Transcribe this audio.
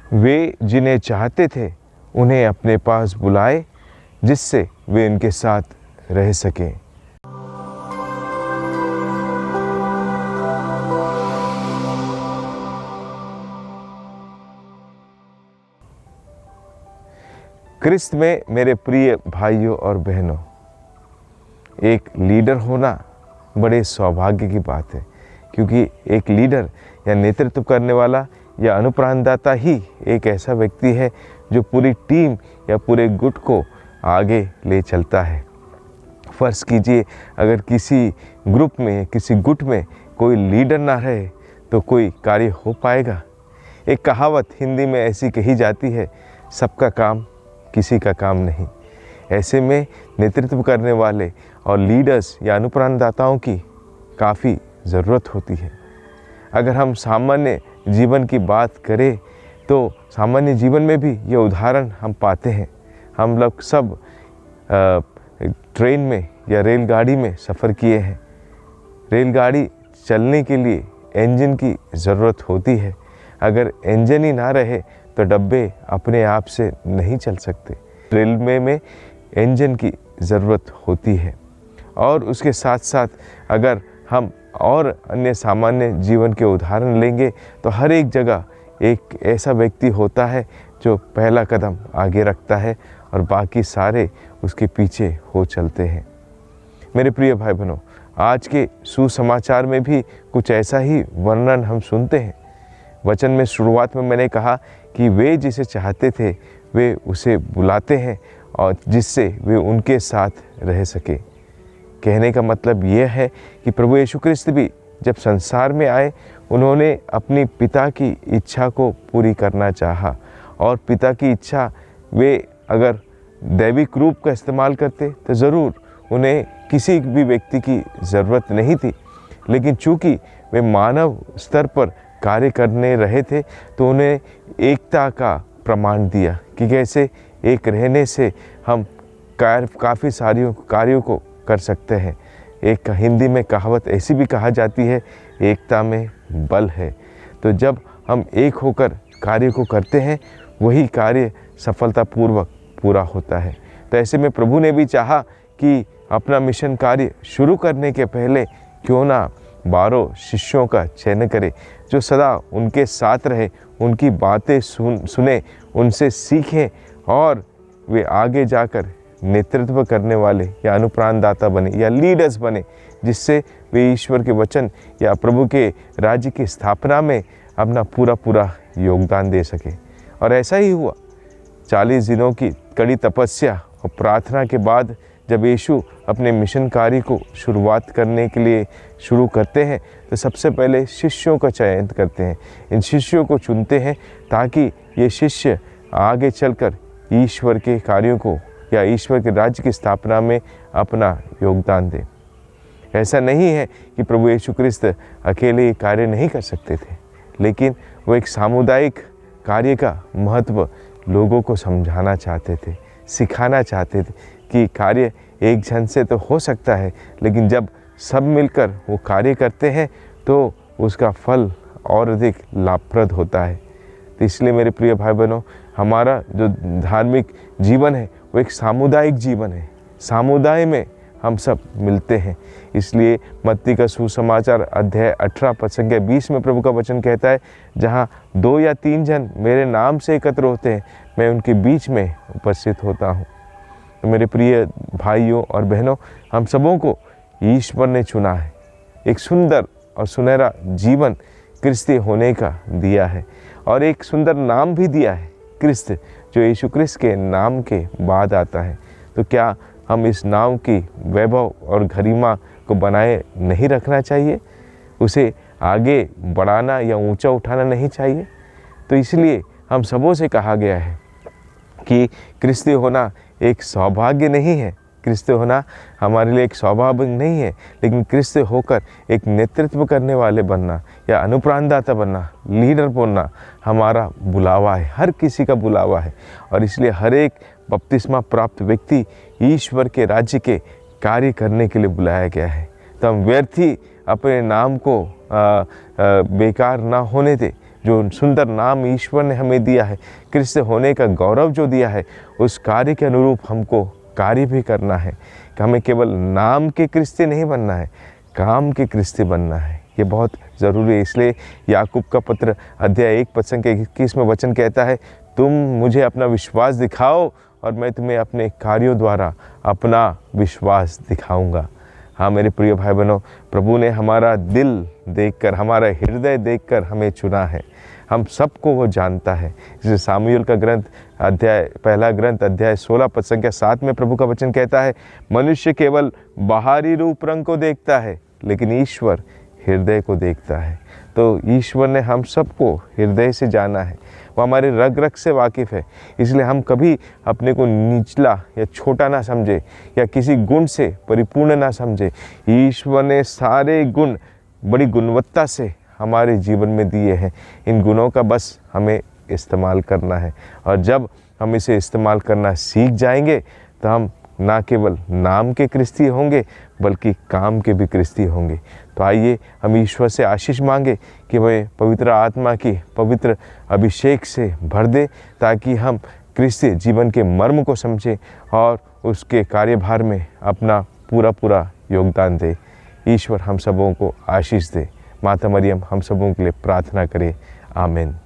वे जिन्हें चाहते थे उन्हें अपने पास बुलाए, जिससे वे उनके साथ रह सकें। क्रिस्त में मेरे प्रिय भाइयों और बहनों, एक लीडर होना बड़े सौभाग्य की बात है, क्योंकि एक लीडर या नेतृत्व करने वाला या अनुप्राणदाता ही एक ऐसा व्यक्ति है जो पूरी टीम या पूरे गुट को आगे ले चलता है। फ़र्ज़ कीजिए, अगर किसी ग्रुप में, किसी गुट में कोई लीडर ना रहे तो कोई कार्य हो पाएगा? एक कहावत हिंदी में ऐसी कही जाती है, सबका काम किसी का काम नहीं। ऐसे में नेतृत्व करने वाले और लीडर्स या अनुप्राणदाताओं की काफ़ी ज़रूरत होती है। अगर हम सामान्य जीवन की बात करें तो सामान्य जीवन में भी ये उदाहरण हम पाते हैं। हम लोग सब ट्रेन में या रेलगाड़ी में सफ़र किए हैं। रेलगाड़ी चलने के लिए इंजन की ज़रूरत होती है। अगर इंजन ही ना रहे तो डब्बे अपने आप से नहीं चल सकते। रेलवे में इंजन की ज़रूरत होती है। और उसके साथ साथ अगर हम और अन्य सामान्य जीवन के उदाहरण लेंगे तो हर एक जगह एक ऐसा व्यक्ति होता है जो पहला कदम आगे रखता है और बाकी सारे उसके पीछे हो चलते हैं। मेरे प्रिय भाई बहनों, आज के सुसमाचार में भी कुछ ऐसा ही वर्णन हम सुनते हैं। वचन में शुरुआत में मैंने कहा कि वे जिसे चाहते थे वे उसे बुलाते हैं और जिससे वे उनके साथ रह सके। कहने का मतलब यह है कि प्रभु यीशु ख्रिस्त भी जब संसार में आए, उन्होंने अपनी पिता की इच्छा को पूरी करना चाहा। और पिता की इच्छा, वे अगर दैविक रूप का इस्तेमाल करते तो ज़रूर उन्हें किसी भी व्यक्ति की ज़रूरत नहीं थी, लेकिन चूँकि वे मानव स्तर पर कार्य करने रहे थे तो उन्हें एकता का प्रमाण दिया कि कैसे एक रहने से हम काफ़ी सारी कार्यों को कर सकते हैं। एक हिंदी में कहावत ऐसी भी कहा जाती है, एकता में बल है। तो जब हम एक होकर कार्य को करते हैं, वही कार्य सफलतापूर्वक पूरा होता है। तो ऐसे में प्रभु ने भी चाहा कि अपना मिशन कार्य शुरू करने के पहले क्यों ना 12 शिष्यों का चयन करे, जो सदा उनके साथ रहे, उनकी बातें सुने, उनसे सीखें और वे आगे जाकर नेतृत्व करने वाले या अनुप्राणदाता बने या लीडर्स बने, जिससे वे ईश्वर के वचन या प्रभु के राज्य की स्थापना में अपना पूरा योगदान दे सके। और ऐसा ही हुआ। 40 दिनों की कड़ी तपस्या और प्रार्थना के बाद जब यीशु अपने मिशन कार्य को शुरुआत करने के लिए शुरू करते हैं तो सबसे पहले शिष्यों का चयन करते हैं। इन शिष्यों को चुनते हैं ताकि ये शिष्य आगे चलकर ईश्वर के कार्यों को या ईश्वर के राज्य की स्थापना में अपना योगदान दें। ऐसा नहीं है कि प्रभु यीशु ख्रिस्त अकेले ये कार्य नहीं कर सकते थे, लेकिन वो एक सामुदायिक कार्य का महत्व लोगों को समझाना चाहते थे, सिखाना चाहते थे कि कार्य एक जन से तो हो सकता है, लेकिन जब सब मिलकर वो कार्य करते हैं तो उसका फल और अधिक लाभप्रद होता है। तो इसलिए मेरे प्रिय भाई बहनों, हमारा जो धार्मिक जीवन है वो एक सामुदायिक जीवन है। समुदाय में हम सब मिलते हैं। इसलिए मत्ती का सुसमाचार अध्याय 18 पद संख्या 20 में प्रभु का वचन कहता है, जहाँ 2 या 3 जन मेरे नाम से एकत्र होते हैं, मैं उनके बीच में उपस्थित होता हूँ। तो मेरे प्रिय भाइयों और बहनों, हम सबों को ईश्वर ने चुना है, एक सुंदर और सुनहरा जीवन क्रिस्ती होने का दिया है और एक सुंदर नाम भी दिया है, क्रिस्त, जो यीशु क्रिस्त के नाम के बाद आता है। तो क्या हम इस नाम की वैभव और गरिमा को बनाए नहीं रखना चाहिए? उसे आगे बढ़ाना या ऊंचा उठाना नहीं चाहिए? तो इसलिए हम सबों से कहा गया है कि क्रिस्ती होना एक सौभाग्य नहीं है, क्रिस्त होना हमारे लिए एक सौभाग्य नहीं है, लेकिन क्रिस्त होकर एक नेतृत्व करने वाले बनना या अनुप्राणदाता बनना, लीडर बनना हमारा बुलावा है, हर किसी का बुलावा है। और इसलिए हर एक बपतिस्मा प्राप्त व्यक्ति ईश्वर के राज्य के कार्य करने के लिए बुलाया गया है। तो हम व्यर्थ ही अपने नाम को बेकार ना होने दें, जो सुंदर नाम ईश्वर ने हमें दिया है, क्रिस्त होने का गौरव जो दिया है, उस कार्य के अनुरूप हमको कार्य भी करना है कि हमें केवल नाम के क्रिस्ती नहीं बनना है, काम के क्रिस्ती बनना है। ये बहुत ज़रूरी है। इसलिए याकूब का पत्र अध्याय 1 पद के 21 में वचन कहता है, तुम मुझे अपना विश्वास दिखाओ और मैं तुम्हें अपने कार्यों द्वारा अपना विश्वास दिखाऊंगा। हाँ मेरे प्रिय भाई बहनों, प्रभु ने हमारा दिल देखकर, हमारा हृदय देखकर हमें चुना है। हम सबको वो जानता है। जैसे सामुएल का ग्रंथ पहला ग्रंथ अध्याय 16 पद संख्या 7 में प्रभु का वचन कहता है, मनुष्य केवल बाहरी रूप रंग को देखता है, लेकिन ईश्वर हृदय को देखता है। तो ईश्वर ने हम सबको हृदय से जाना है, वो हमारे रग रग से वाकिफ़ है। इसलिए हम कभी अपने को निचला या छोटा ना समझे या किसी गुण से परिपूर्ण ना समझे। ईश्वर ने सारे गुण बड़ी गुणवत्ता से हमारे जीवन में दिए हैं। इन गुणों का बस हमें इस्तेमाल करना है, और जब हम इसे इस्तेमाल करना सीख जाएंगे तो हम ना केवल नाम के क्रिस्ती होंगे बल्कि काम के भी क्रिस्ती होंगे। तो आइए हम ईश्वर से आशीष मांगे कि वह पवित्र आत्मा की पवित्र अभिषेक से भर दे, ताकि हम क्रिस्ती जीवन के मर्म को समझें और उसके कार्यभार में अपना पूरा योगदान दे। ईश्वर हम सबों को आशीष दे। माता मरियम हम सबों के लिए प्रार्थना करे। आमीन।